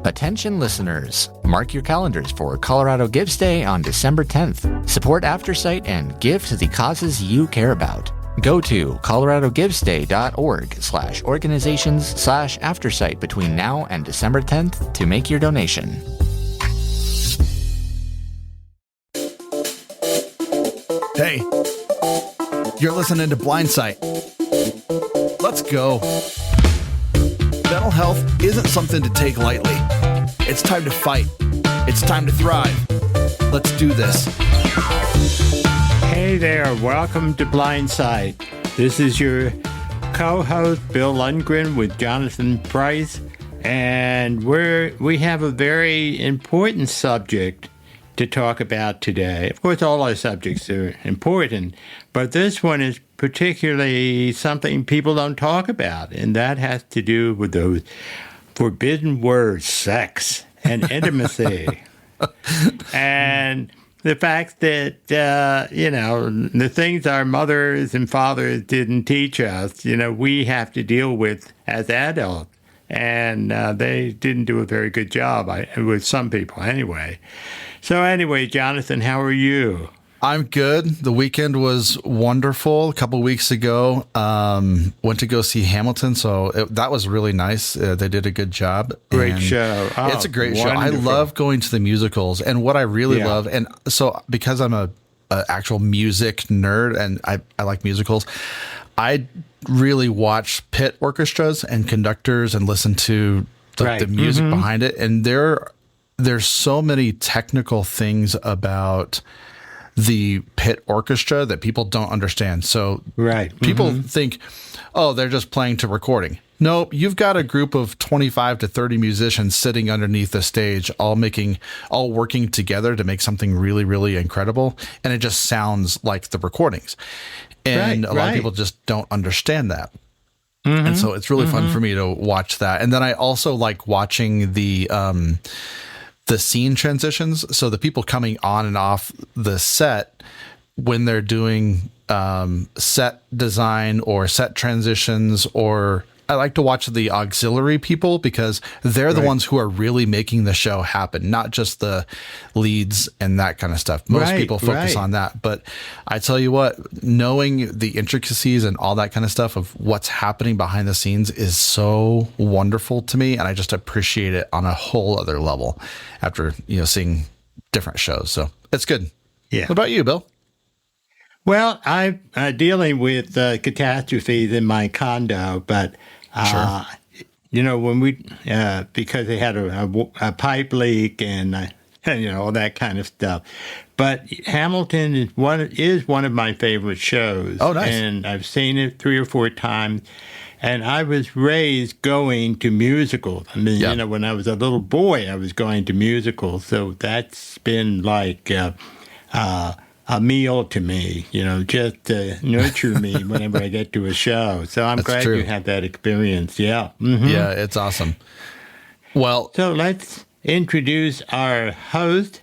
Attention listeners, mark your calendars for Colorado Gives Day on December 10th. Support Aftersight and give to the causes you care about. Go to coloradogivesday.org/organizations/Aftersight between now and December 10th to make your donation. Hey, you're listening to Blindsight. Let's go. Mental health isn't something to take lightly. It's time to fight. It's time to thrive. Let's do this. Hey there, welcome to Blindsight. This is your co-host Bill Lundgren with Jonathan Price, and we have a very important subject to talk about today. Of course, all our subjects are important, but this one is particularly something people don't talk about, and that has to do with those forbidden words, sex and intimacy. And the fact that, the things our mothers and fathers didn't teach us, we have to deal with as adults. And they didn't do a very good job, with some people anyway. So anyway, Jonathan, how are you? I'm good. The weekend was wonderful. A couple weeks ago, went to go see Hamilton, so that was really nice. They did a good job. Great show. Oh, it's a great wonderful show. I love going to the musicals, and what I really love, and so because I'm a actual music nerd and I like musicals, I really watch pit orchestras and conductors and listen to the music behind it, and there's so many technical things about the pit orchestra that people don't understand. So people think, oh, they're just playing to recording. No, you've got a group of 25 to 30 musicians sitting underneath the stage, all working together to make something really, really incredible. And it just sounds like the recordings. And a lot of people just don't understand that. And so it's really fun for me to watch that. And then I also like watching the scene transitions. So the people coming on and off the set when they're doing set design or set transitions, or I like to watch the auxiliary people because they're the ones who are really making the show happen, not just the leads and that kind of stuff. Most people focus on that. But I tell you what, knowing the intricacies and all that kind of stuff of what's happening behind the scenes is so wonderful to me. And I just appreciate it on a whole other level after, seeing different shows. So it's good. Yeah. What about you, Bill? Well, I'm dealing with catastrophes in my condo, but when we because they had a pipe leak and all that kind of stuff. But Hamilton is one of my favorite shows. Oh, nice! And I've seen it 3 or 4 times. And I was raised going to musicals. I mean, when I was a little boy, I was going to musicals. So that's been like a meal to me, just to nurture me whenever I get to a show. So I'm glad you had that experience. Yeah. Mm-hmm. Yeah, it's awesome. Well, so let's introduce our host,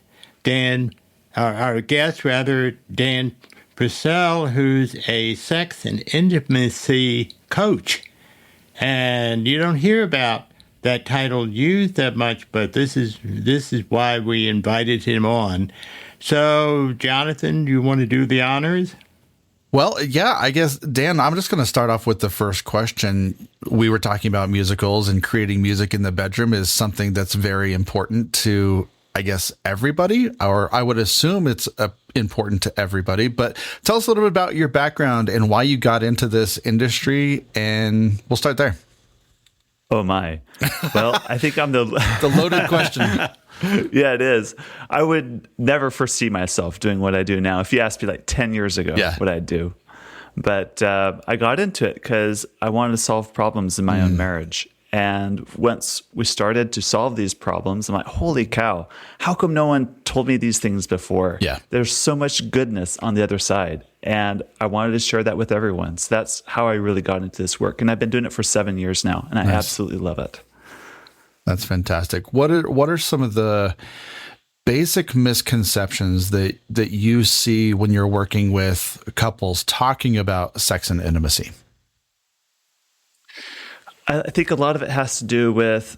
our guest, Dan Purcell, who's a sex and intimacy coach. And you don't hear about that title used that much, but this is why we invited him on. So, Jonathan, do you want to do the honors? Well, yeah, I guess, Dan, I'm just going to start off with the first question. We were talking about musicals, and creating music in the bedroom is something that's very important to, I guess, everybody, or I would assume it's important to everybody. But tell us a little bit about your background and why you got into this industry, and we'll start there. Oh, my. Well, I think I'm the loaded question. Yeah, it is. I would never foresee myself doing what I do now. If you asked me like 10 years ago what I'd do. But I got into it because I wanted to solve problems in my own marriage. And once we started to solve these problems, I'm like, holy cow, how come no one told me these things before? Yeah. There's so much goodness on the other side. And I wanted to share that with everyone. So that's how I really got into this work. And I've been doing it for 7 years now, and I absolutely love it. That's fantastic. What are some of the basic misconceptions that you see when you're working with couples talking about sex and intimacy? I think a lot of it has to do with,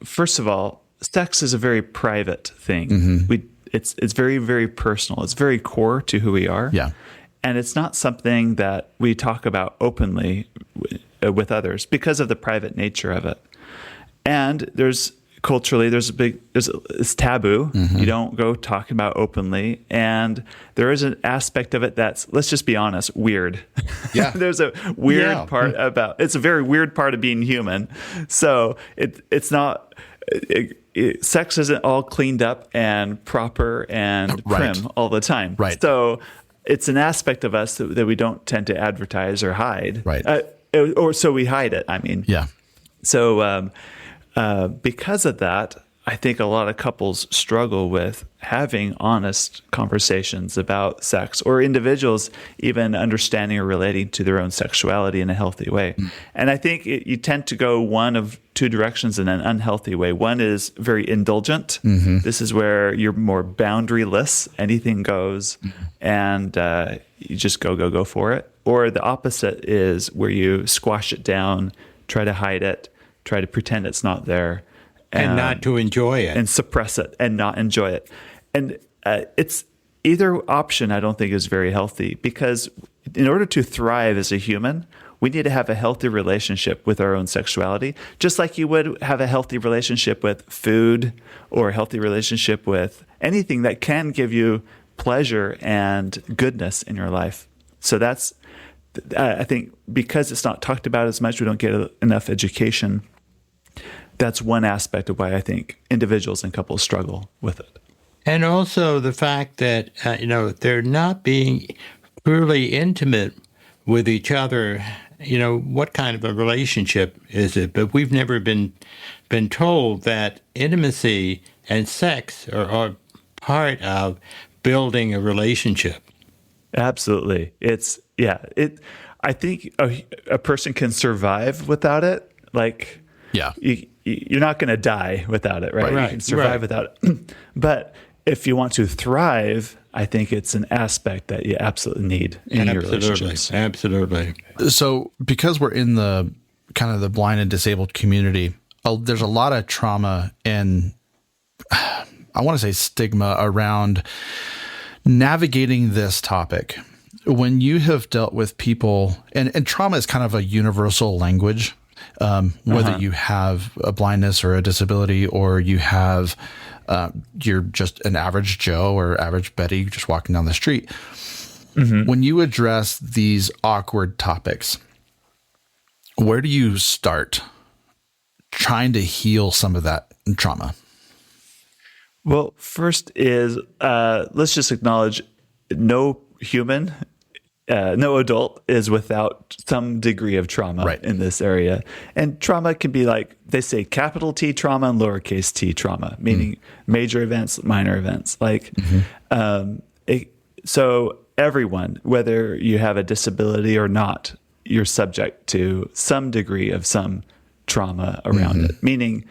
first of all, sex is a very private thing. It's very, very personal. It's very core to who we are. Yeah. And it's not something that we talk about openly with others because of the private nature of it. And culturally, it's taboo. You don't go talking about openly. And there is an aspect of it that's, let's just be honest, weird. Yeah. There's a weird part it's a very weird part of being human. So it's not, sex isn't all cleaned up and proper and prim all the time. Right. So it's an aspect of us that we don't tend to advertise or hide. Right. Or so we hide it, I mean. Yeah. So because of that, I think a lot of couples struggle with having honest conversations about sex, or individuals even understanding or relating to their own sexuality in a healthy way. And I think you tend to go one of two directions in an unhealthy way. One is very indulgent. This is where you're more boundaryless, anything goes, and you just go for it. Or the opposite is where you squash it down, try to hide it, try to pretend it's not there. And not to enjoy it. And suppress it and not enjoy it. And it's either option I don't think is very healthy, because in order to thrive as a human, we need to have a healthy relationship with our own sexuality, just like you would have a healthy relationship with food or a healthy relationship with anything that can give you pleasure and goodness in your life. So that's, I think, because it's not talked about as much, we don't get enough education. That's one aspect of why I think individuals and couples struggle with it. And also the fact that, they're not being truly intimate with each other. What kind of a relationship is it? But we've never been told that intimacy and sex are part of building a relationship. Absolutely. I think a person can survive without it. Like, yeah. You're not going to die without it, right? You can survive without it. But if you want to thrive, I think it's an aspect that you absolutely need in your relationships. Absolutely. So because we're in the kind of the blind and disabled community, there's a lot of trauma and I want to say stigma around navigating this topic. When you have dealt with people, and trauma is kind of a universal language, whether you have a blindness or a disability, or you have, you're just an average Joe or average Betty just walking down the street. When you address these awkward topics, where do you start trying to heal some of that trauma? Well, first is, let's just acknowledge no human, no adult is without some degree of trauma in this area. And trauma can be like, they say capital T trauma and lowercase t trauma, meaning major events, minor events. Like, so everyone, whether you have a disability or not, you're subject to some degree of some trauma around it. Meaning,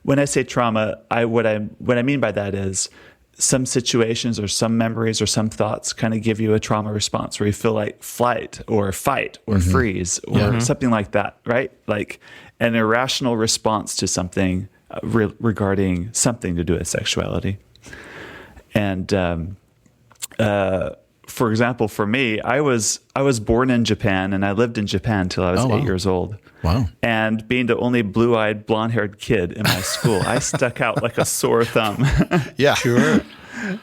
when I say trauma, what I mean by that is some situations or some memories or some thoughts kind of give you a trauma response where you feel like flight or fight or freeze or something like that, right? Like an irrational response to something regarding something to do with sexuality. And for example, for me, I was born in Japan and I lived in Japan till I was 8 years old. Wow. And being the only blue-eyed, blonde-haired kid in my school, I stuck out like a sore thumb. Yeah. Sure.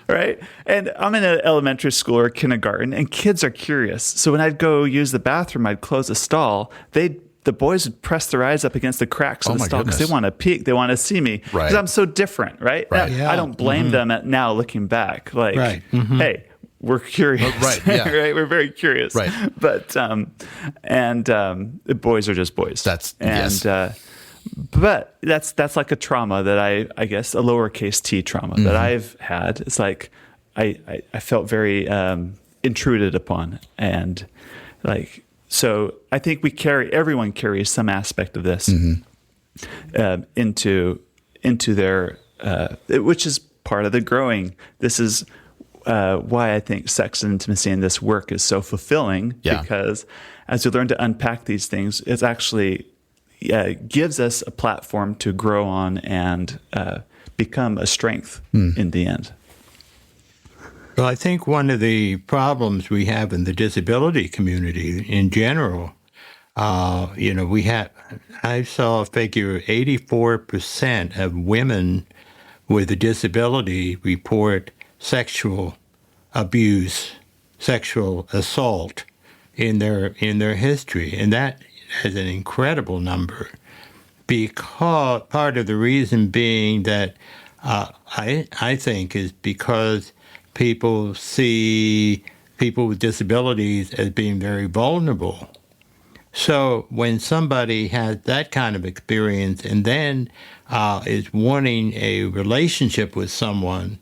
Right? And I'm in an elementary school or kindergarten, and kids are curious. So when I'd go use the bathroom, I'd close a stall. The boys would press their eyes up against the cracks of the stall because they want to peek. They want to see me because I'm so different, right? I don't blame them now looking back. Like, hey, we're curious, right? We're very curious, right? But boys are just boys. But that's like a trauma that I guess a lowercase t trauma that I've had. It's like I felt very intruded upon, and like so I think everyone carries some aspect of this into their which is part of the growing. This is why I think sex and intimacy in this work is so fulfilling, because as you learn to unpack these things, it's actually gives us a platform to grow on and become a strength in the end. Well, I think one of the problems we have in the disability community in general, I saw a figure 84% of women with a disability report sexual abuse, sexual assault in their history, and that is an incredible number. Because part of the reason being that I think is because people see people with disabilities as being very vulnerable. So when somebody has that kind of experience and then is wanting a relationship with someone,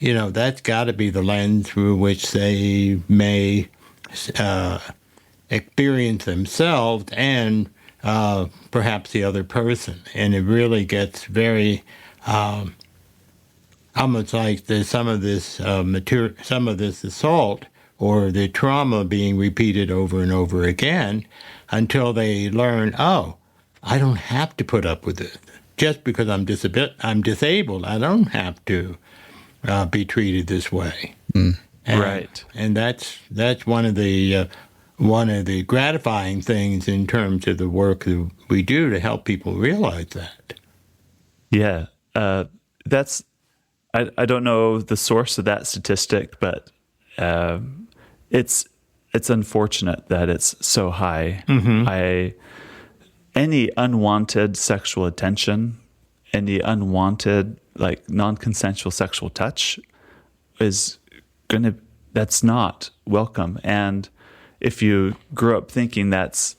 that's got to be the lens through which they may experience themselves and perhaps the other person. And it really gets very almost like there's some of this assault or the trauma being repeated over and over again until they learn, I don't have to put up with it. Just because I'm disabled, I don't have to be treated this way. Right. And that's one of the gratifying things in terms of the work that we do to help people realize that. Yeah. I don't know the source of that statistic, but it's unfortunate that it's so high. Any unwanted sexual attention, any unwanted, like non-consensual sexual touch that's not welcome. And if you grow up thinking that's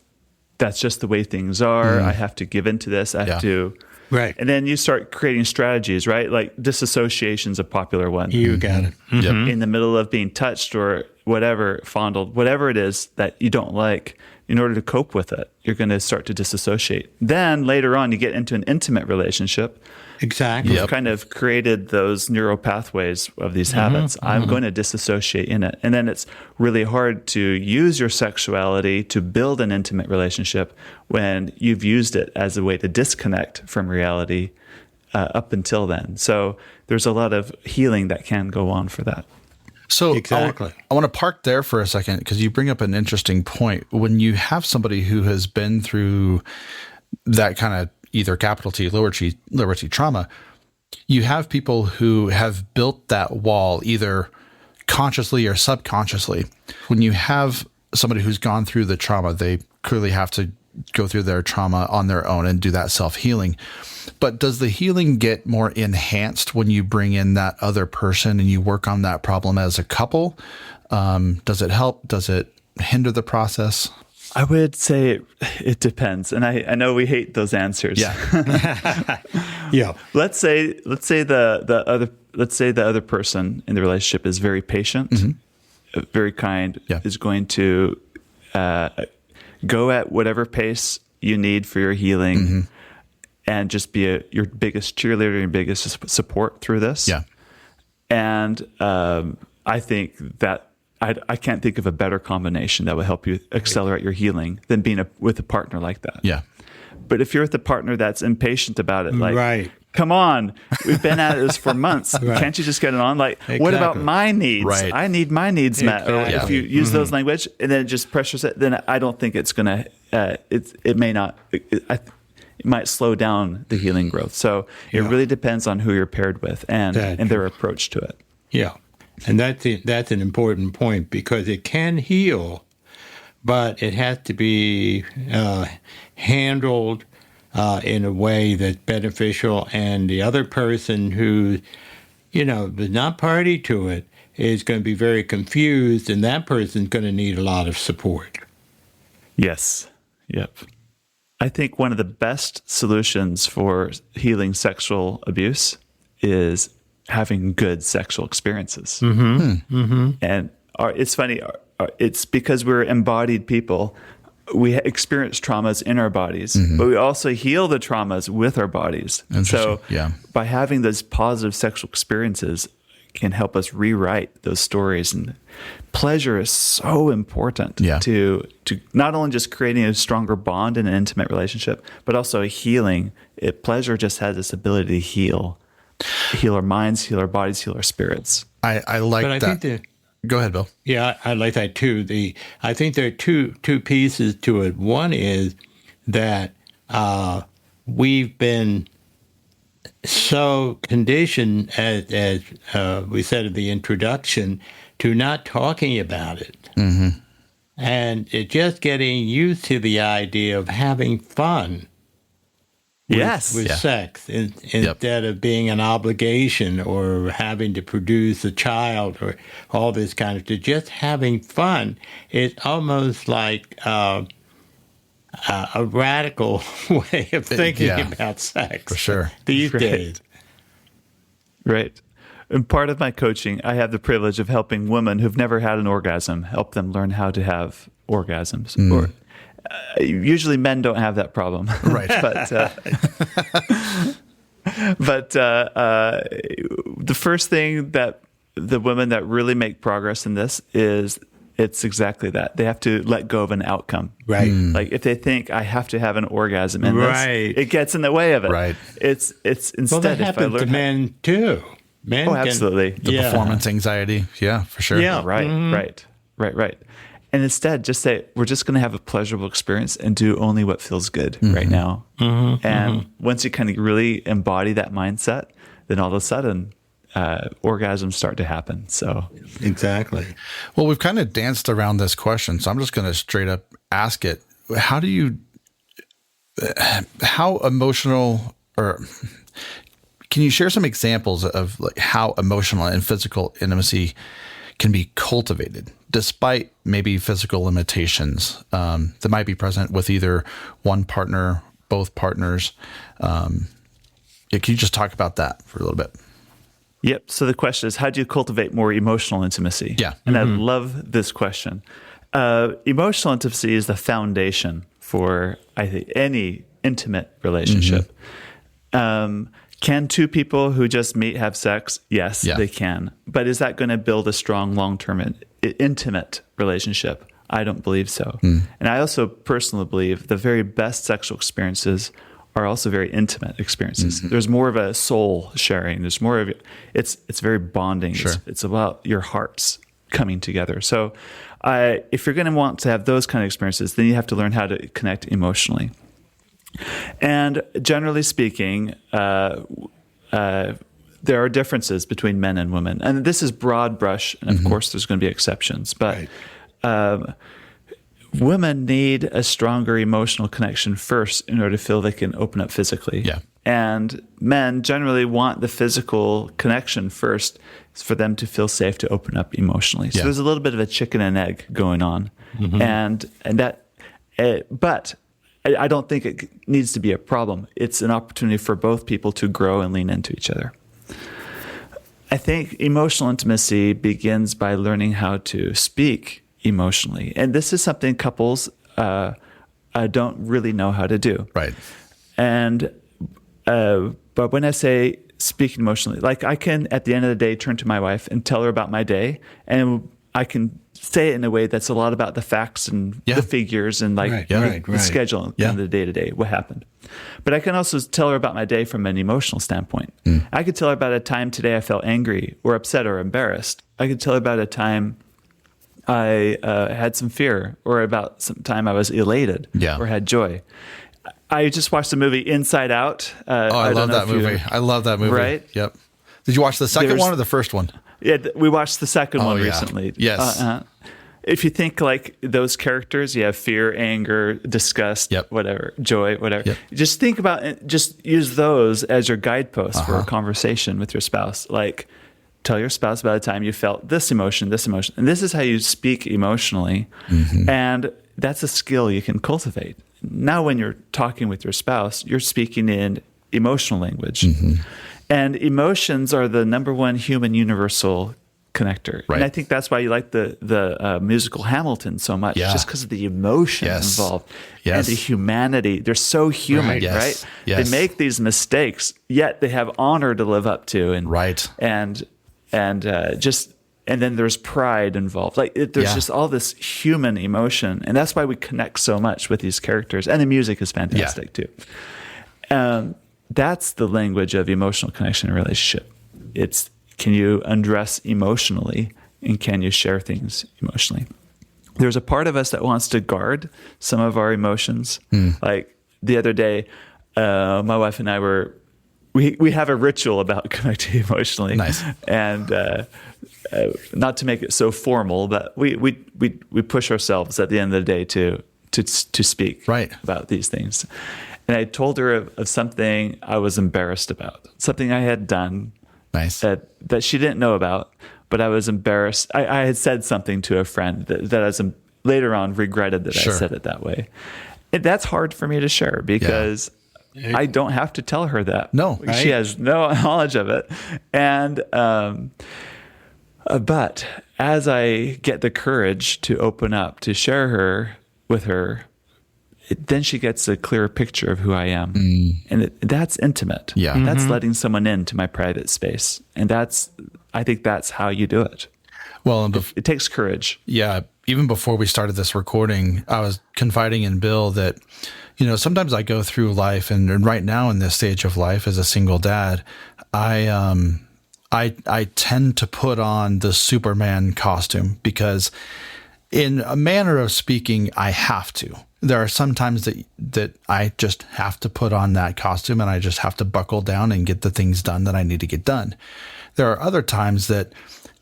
just the way things are, I have to give into this, I have to. Right. And then you start creating strategies, right? Like disassociation's a popular one. You got it. In the middle of being touched or whatever, fondled, whatever it is that you don't like, in order to cope with it, you're going to start to disassociate. Then later on, you get into an intimate relationship. Exactly. You've kind of created those neural pathways of these habits. I'm going to disassociate in it. And then it's really hard to use your sexuality to build an intimate relationship when you've used it as a way to disconnect from reality up until then. So there's a lot of healing that can go on for that. So exactly. I want to park there for a second because you bring up an interesting point. When you have somebody who has been through that kind of either capital T, lower T trauma, you have people who have built that wall either consciously or subconsciously. When you have somebody who's gone through the trauma, they clearly have to go through their trauma on their own and do that self-healing. But does the healing get more enhanced when you bring in that other person and you work on that problem as a couple? Does it help? Does it hinder the process? I would say it depends, and I know we hate those answers. Yeah, yeah. Let's say the other person in the relationship is very patient, very kind, is going to go at whatever pace you need for your healing, and just be your biggest cheerleader and biggest support through this. Yeah, and I think that. I can't think of a better combination that will help you accelerate your healing than being with a partner like that. Yeah. But if you're with a partner that's impatient about it, like, right. Come on, we've been at this for months. Right. Can't you just get it on? Like, what about my needs? Right. I need my needs met. Exactly. Or if you use those language and then it just pressures it, then I don't think it's going to, it may not, it might slow down the healing growth. So it really depends on who you're paired with and their approach to it. Yeah. And that's an important point because it can heal, but it has to be handled in a way that's beneficial. And the other person who, is not party to it is going to be very confused, and that person's going to need a lot of support. Yes. Yep. I think one of the best solutions for healing sexual abuse is having good sexual experiences. And it's funny, it's because we're embodied people. We experience traumas in our bodies, but we also heal the traumas with our bodies. So by having those positive sexual experiences can help us rewrite those stories. And pleasure is so important to not only just creating a stronger bond in an intimate relationship, but also healing. Pleasure just has this ability to heal our minds, heal our bodies, heal our spirits. I like that. Go ahead, Bill. Yeah, I like that too. I think there are two pieces to it. One is that we've been so conditioned, as we said in the introduction, to not talking about it. Mm-hmm. And it just getting used to the idea of having fun with sex instead of being an obligation or having to produce a child or all this kind of stuff. Just having fun is almost like a radical way of thinking about sex. For sure. These days. Right. In part of my coaching, I have the privilege of helping women who've never had an orgasm, help them learn how to have orgasms. Or usually men don't have that problem. Right. But the first thing that the women that really make progress in this is it's exactly that. They have to let go of an outcome. Right. Like if they think I have to have an orgasm in this, it gets in the way of it. Right. It's instead well, that happens to men too. Men absolutely. The performance anxiety. Yeah, for sure. Yeah. Right. And instead, just say, we're just going to have a pleasurable experience and do only what feels good right now. Mm-hmm. And once you kind of really embody that mindset, then all of a sudden, orgasms start to happen. So exactly. Well, we've kind of danced around this question, so I'm just going to straight up ask it. How emotional, or can you share some examples of like how emotional and physical intimacy can be cultivated despite maybe physical limitations that might be present with either one partner, both partners? Can you just talk about that for a little bit? Yep. So the question is, how do you cultivate more emotional intimacy? Yeah. And I love this question. Emotional intimacy is the foundation for, I think, any intimate relationship. Can two people who just meet have sex? Yes, they can. But is that going to build a strong, long-term, intimate relationship? I don't believe so. And I also personally believe the very best sexual experiences are also very intimate experiences. There's more of a soul sharing. There's more of it's very bonding. Sure. It's about your hearts coming together. So if you're going to want to have those kind of experiences, then you have to learn how to connect emotionally. And generally speaking, there are differences between men and women. And this is broad brush, and of course there's going to be exceptions. But women need a stronger emotional connection first in order to feel they can open up physically. Yeah. And men generally want the physical connection first for them to feel safe to open up emotionally. So there's a little bit of a chicken and egg going on. And that, but I don't think it needs to be a problem. It's an opportunity for both people to grow and lean into each other. I think emotional intimacy begins by learning how to speak emotionally. And this is something couples don't really know how to do. Right. And but when I say speaking emotionally, like I can, at the end of the day, turn to my wife and tell her about my day, and I can say it in a way that's a lot about the facts and the figures and like the schedule and the day-to-day, what happened. But I can also tell her about my day from an emotional standpoint. I could tell her about a time today I felt angry or upset or embarrassed. I could tell her about a time I had some fear, or about some time I was elated or had joy. I just watched the movie Inside Out. I love that movie. I love that movie. Right? Yep. Did you watch the second one or the first one? Yeah, we watched the second one recently. Yes. If you think like those characters, you have fear, anger, disgust, whatever, joy, whatever. Just think about it. Just use those as your guideposts for a conversation with your spouse. Like, tell your spouse about a time you felt this emotion, and this is how you speak emotionally. And that's a skill you can cultivate. Now, when you're talking with your spouse, you're speaking in emotional language. And emotions are the number one human universal connector. Right. And I think that's why you like the musical Hamilton so much, just because of the emotion involved and the humanity. They're so human, right? They make these mistakes, yet they have honor to live up to. And and and then there's pride involved. Like there's just all this human emotion, and that's why we connect so much with these characters. And the music is fantastic too. That's the language of emotional connection in a relationship. It's, can you undress emotionally, and can you share things emotionally? There's a part of us that wants to guard some of our emotions. Like the other day, my wife and I we have a ritual about connecting emotionally. Nice. And not to make it so formal, but we push ourselves at the end of the day to speak about these things. And I told her of something I was embarrassed about, something I had done that she didn't know about, but I was embarrassed. I had said something to a friend that I was later on regretted that I said it that way. And that's hard for me to share because I don't have to tell her that. No. She has no knowledge of it. And but as I get the courage to open up, to share with her, then she gets a clearer picture of who I am. And that's intimate. Yeah. That's letting someone into my private space. And I think that's how you do it. Well, it takes courage. Yeah. Even before we started this recording, I was confiding in Bill that, sometimes I go through life, and right now in this stage of life as a single dad, I tend to put on the Superman costume because, in a manner of speaking, I have to. There are some times that I just have to put on that costume, and I just have to buckle down and get the things done that I need to get done. There are other times that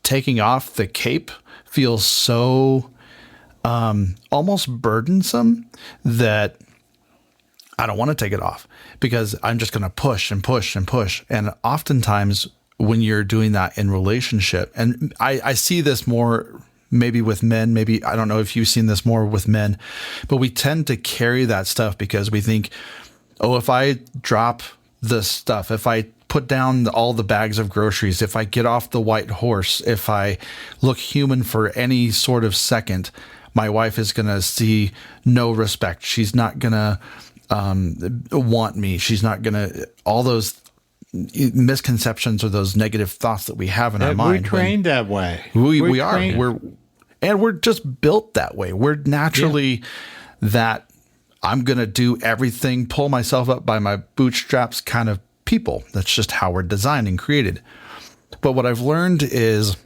taking off the cape feels so almost burdensome that I don't want to take it off because I'm just going to push and push and push. And oftentimes when you're doing that in relationship, and I see this more maybe with men, maybe, I don't know if you've seen this more with men, but we tend to carry that stuff because we think, if I drop this stuff, if I put down all the bags of groceries, if I get off the white horse, if I look human for any sort of second, my wife is going to see no respect. She's not going to want me. She's not going to, all those misconceptions or those negative thoughts that we have in our mind. We're trained that way. We are. We're just built that way. We're naturally that I'm going to do everything, pull myself up by my bootstraps kind of people. That's just how we're designed and created. But what I've learned is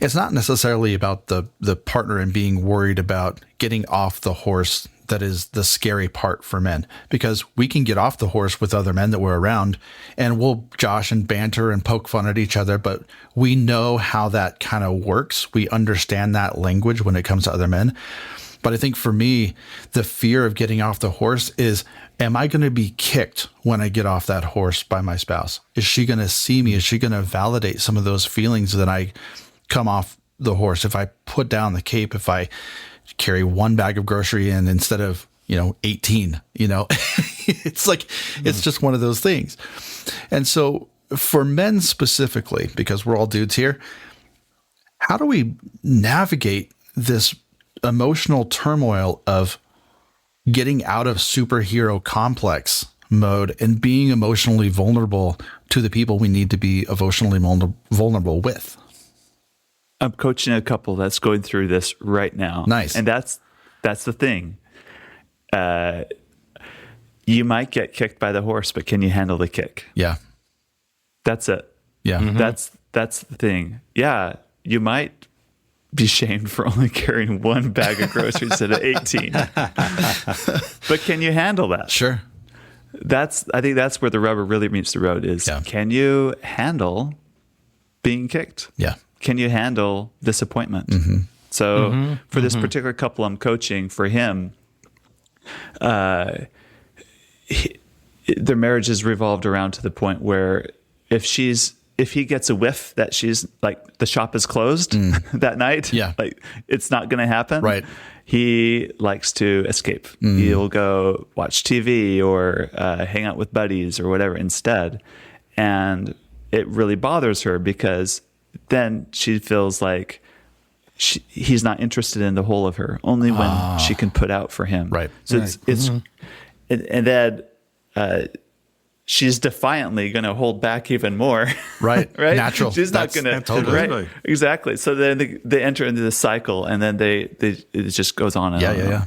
it's not necessarily about the partner and being worried about getting off the horse that is the scary part for men, because we can get off the horse with other men that we're around and we'll josh and banter and poke fun at each other, but we know how that kind of works. We understand that language when it comes to other men. But I think for me, the fear of getting off the horse is, am I going to be kicked when I get off that horse by my spouse? Is she going to see me? Is she going to validate some of those feelings that I come off the horse? If I put down the cape, if I carry one bag of grocery in instead of, 18, it's like, it's just one of those things. And so for men specifically, because we're all dudes here, how do we navigate this emotional turmoil of getting out of superhero complex mode and being emotionally vulnerable to the people we need to be emotionally vulnerable with? I'm coaching a couple that's going through this right now. Nice. And that's the thing. You might get kicked by the horse, but can you handle the kick? Yeah. That's it. Yeah. Mm-hmm. That's the thing. Yeah. You might be shamed for only carrying one bag of groceries instead of 18. But can you handle that? Sure. I think that's where the rubber really meets the road is, can you handle being kicked? Yeah. Can you handle disappointment? Mm-hmm. So for this particular couple I'm coaching, for him, their marriage is revolved around to the point where if he gets a whiff that she's like, the shop is closed that night, like it's not going to happen. Right. He likes to escape. He'll go watch TV or hang out with buddies or whatever instead. And it really bothers her because then she feels like he's not interested in the whole of her, only when she can put out for him. Right. So it's and then she's defiantly going to hold back even more. Right. Right. Natural. She's not going to. Totally. Right. Exactly. So then they enter into the cycle, and then it just goes on and on. Yeah.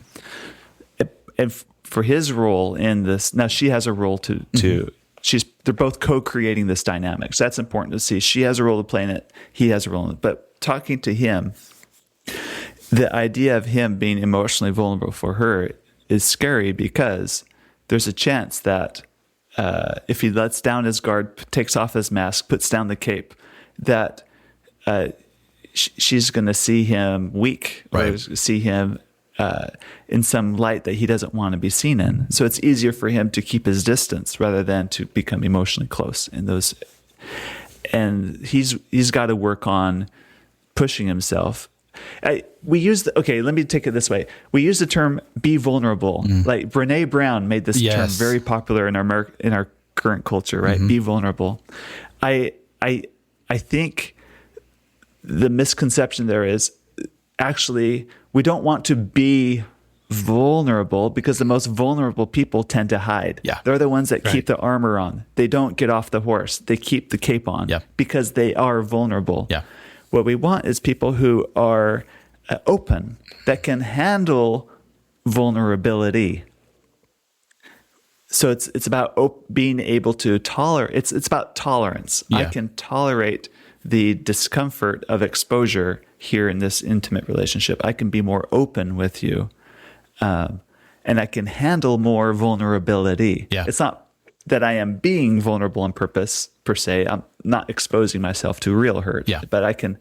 And for his role in this, now she has a role to they're both co-creating this dynamic. So that's important to see. She has a role to play in it. He has a role in it. But talking to him, the idea of him being emotionally vulnerable for her is scary, because there's a chance that if he lets down his guard, takes off his mask, puts down the cape, that she's going to see him weak, or see him in some light that he doesn't want to be seen in. So it's easier for him to keep his distance rather than to become emotionally close in those. And he's got to work on pushing himself. Let me take it this way. We use the term "be vulnerable." Like Brené Brown made this term very popular in our current culture, right? Be vulnerable. I think the misconception there is actually we don't want to be vulnerable, because the most vulnerable people tend to hide. Yeah. They're the ones that keep the armor on. They don't get off the horse. They keep the cape on because they are vulnerable. Yeah. What we want is people who are open, that can handle vulnerability. So it's about being able to tolerate. It's about tolerance. Yeah. I can tolerate the discomfort of exposure here in this intimate relationship. I can be more open with you, and I can handle more vulnerability. Yeah. It's not that I am being vulnerable on purpose per se. I'm not exposing myself to real hurt. Yeah. But I can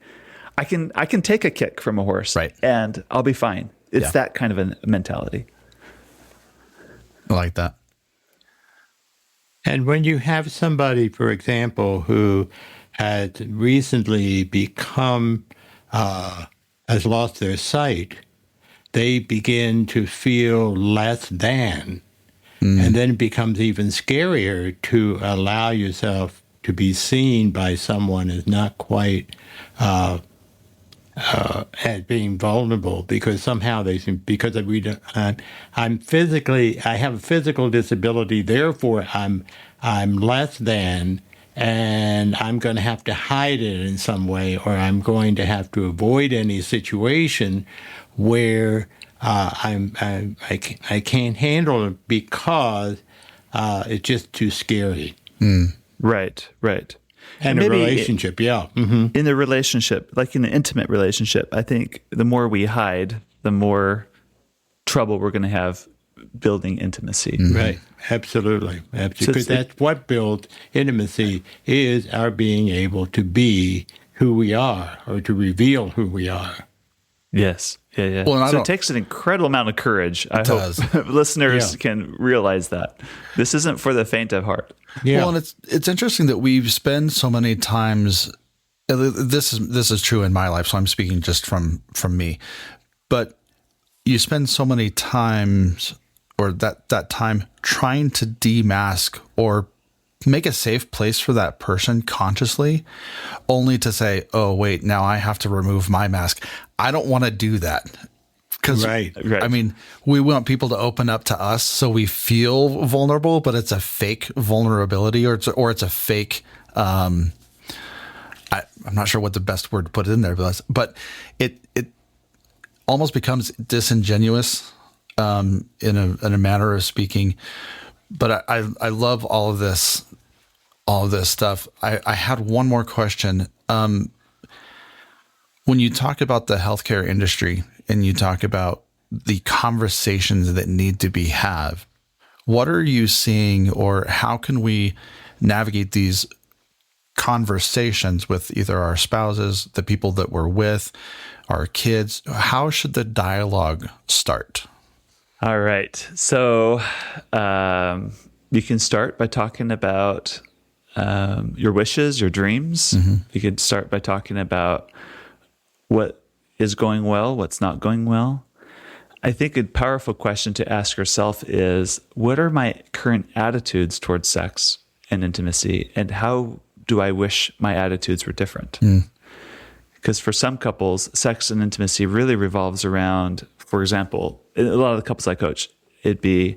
take a kick from a horse, and I'll be fine. It's that kind of a mentality. I like that. And when you have somebody, for example, who had recently has lost their sight, they begin to feel less than. And then it becomes even scarier to allow yourself to be seen by someone as not quite as being vulnerable, because somehow they seem, because we don't, I have a physical disability, therefore I'm less than, and I'm going to have to hide it in some way, or I'm going to have to avoid any situation where I can't handle it because it's just too scary. Right. And a relationship, in the relationship, like in an intimate relationship, I think the more we hide, the more trouble we're going to have building intimacy. Right. Absolutely. Because that's what builds intimacy, is our being able to be who we are, or to reveal who we are. Yes. Yeah. Well, so it takes an incredible amount of courage. I hope listeners can realize that. This isn't for the faint of heart. Yeah. Well, and it's interesting that we spend so many times. This is true in my life, so I'm speaking just from me. But you spend so many times, or that time, trying to demask or make a safe place for that person consciously, only to say, "Oh, wait, now I have to remove my mask." I don't want to do that. Because, right. I mean, we want people to open up to us so we feel vulnerable, but it's a fake vulnerability, or it's a fake. I'm not sure what the best word to put in there, but it almost becomes disingenuous in a manner of speaking. But I love all of this stuff. I had one more question. When you talk about the healthcare industry and you talk about the conversations that need to be had, what are you seeing, or how can we navigate these conversations with either our spouses, the people that we're with, our kids? How should the dialogue start? All right. So you can start by talking about your wishes, your dreams. You could start by talking about what is going well, what's not going well. I think a powerful question to ask yourself is, what are my current attitudes towards sex and intimacy, and how do I wish my attitudes were different? Because for some couples, sex and intimacy really revolves around, for example, a lot of the couples I coach, it'd be,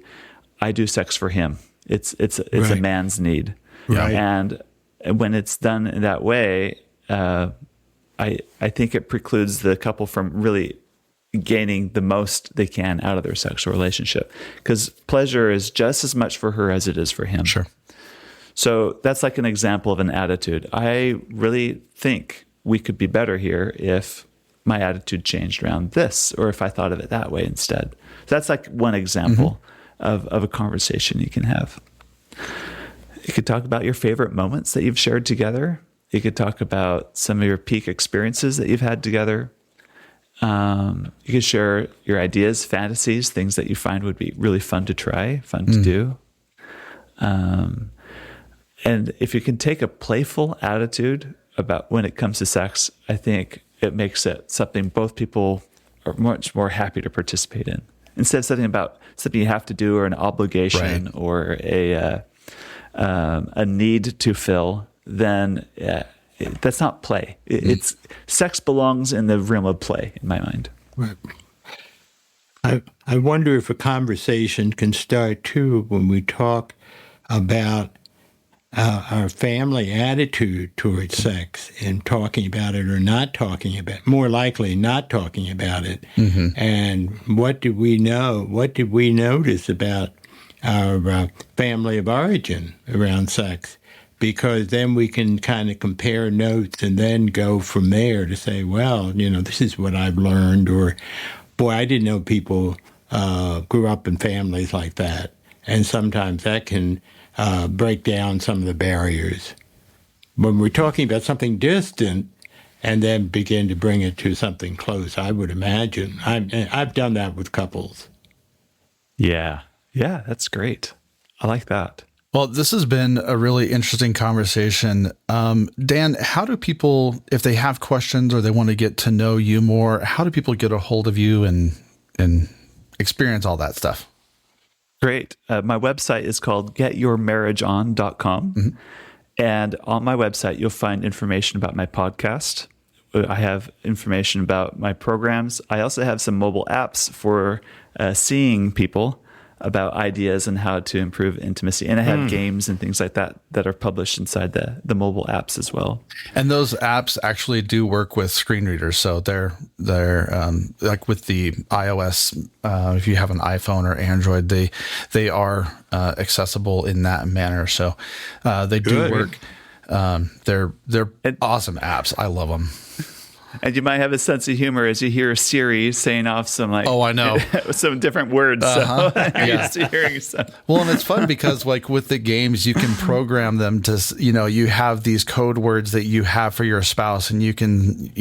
I do sex for him, It's a Right. man's need. Right. And when it's done in that way, I think it precludes the couple from really gaining the most they can out of their sexual relationship, because pleasure is just as much for her as it is for him. Sure. So that's like an example of an attitude. I really think we could be better here if my attitude changed around this, or if I thought of it that way instead. So that's like one example of a conversation you can have. You could talk about your favorite moments that you've shared together. You could talk about some of your peak experiences that you've had together. You could share your ideas, fantasies, things that you find would be really fun to try, fun to do. And if you can take a playful attitude about when it comes to sex, I think it makes it something both people are much more happy to participate in. Instead of something you have to do, or an obligation, Right. or a need to fill, then that's not play. It's sex belongs in the realm of play, in my mind. Right. I wonder if a conversation can start too when we talk about our family attitude towards sex, and talking about it or not talking about it, more likely not talking about it. And what did we know? What did we notice about our family of origin around sex? Because then we can kind of compare notes and then go from there to say, well, this is what I've learned, or, boy, I didn't know people grew up in families like that. And sometimes that can break down some of the barriers. When we're talking about something distant and then begin to bring it to something close, I would imagine. I've done that with couples. Yeah, that's great. I like that. Well, this has been a really interesting conversation. Dan, how do people, if they have questions or they want to get to know you more, how do people get a hold of you and experience all that stuff? Great. My website is called getyourmarriageon.com. And on my website, you'll find information about my podcast. I have information about my programs. I also have some mobile apps for seeing people about ideas and how to improve intimacy. And I have games and things like that that are published inside the mobile apps as well. And those apps actually do work with screen readers. So they're like with the iOS, if you have an iPhone or Android, they are accessible in that manner. So they do work. They're awesome apps. I love them. And you might have a sense of humor as you hear Siri saying off some I know. some different words. So you're used to hearing some. Well, and it's fun because like with the games, you can program them to, you have these code words that you have for your spouse, and you can,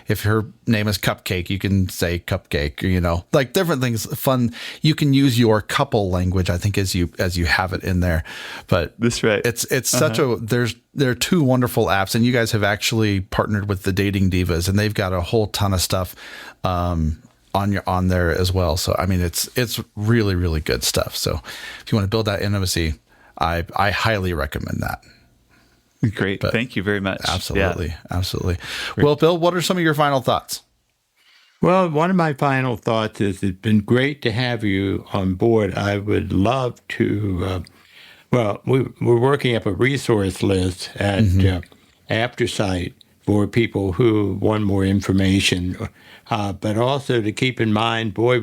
if her name is Cupcake, you can say Cupcake, like different things. Fun. You can use your couple language, I think, as you have it in there. But that's right. It's such there are two wonderful apps, and you guys have actually partnered with the Dating Divas, and they've got a whole ton of stuff on there as well. So I mean, it's really, really good stuff. So if you want to build that intimacy, I highly recommend that. Great. Thank you very much. Absolutely. Yeah. Absolutely. Great. Well, Bill, what are some of your final thoughts? Well, one of my final thoughts is it's been great to have you on board. I would love to, we're working up a resource list at Aftersight for people who want more information, but also to keep in mind, boy,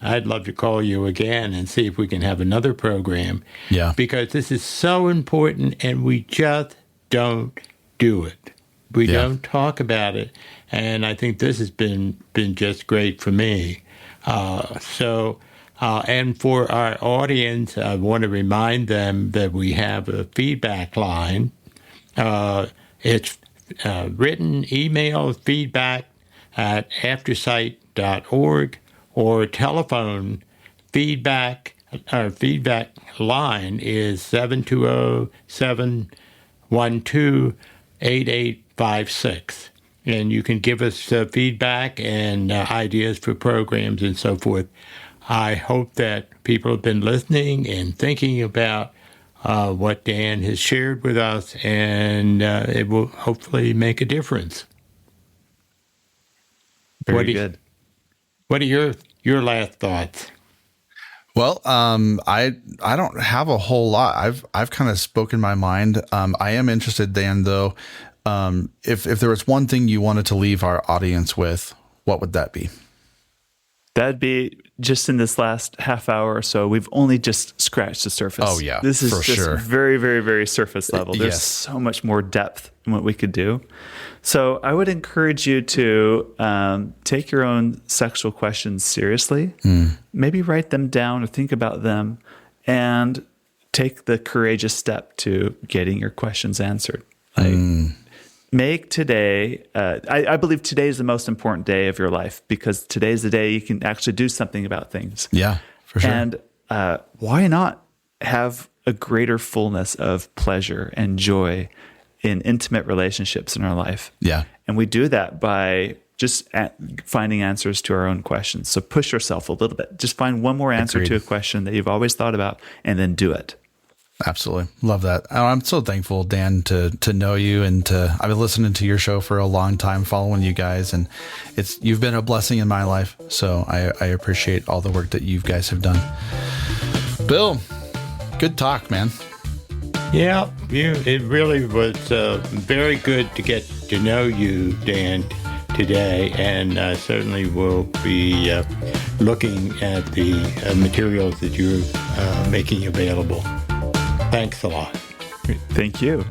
I'd love to call you again and see if we can have another program. Yeah. Because this is so important, and we just don't do it. We don't talk about it, and I think this has been just great for me. And for our audience, I want to remind them that we have a feedback line. It's written email feedback at aftersight.org, or telephone feedback. Our feedback line is 720-712-8856. And you can give us feedback and ideas for programs and so forth. I hope that people have been listening and thinking about what Dan has shared with us, and it will hopefully make a difference. Very good. What are your last thoughts? Well, I don't have a whole lot. I've kind of spoken my mind. I am interested, Dan, though. If there was one thing you wanted to leave our audience with, what would that be? That'd be just in this last half hour or so, we've only just scratched the surface. Oh, yeah. This is for just sure. very, very, very surface level. There's so much more depth in what we could do. So I would encourage you to take your own sexual questions seriously. Maybe write them down or think about them, and take the courageous step to getting your questions answered. Make today, I believe today is the most important day of your life, because today is the day you can actually do something about things. Yeah, for sure. And why not have a greater fullness of pleasure and joy in intimate relationships in our life? Yeah. And we do that by just finding answers to our own questions. So push yourself a little bit. Just find one more answer to a question that you've always thought about, and then do it. Absolutely. Love that. I'm so thankful, Dan, to know you, and I've been listening to your show for a long time, following you guys, and you've been a blessing in my life. So I appreciate all the work that you guys have done. Bill, good talk, man. Yeah, it really was very good to get to know you, Dan, today, and certainly will be looking at the materials that you're making available. Thanks a lot. Thank you.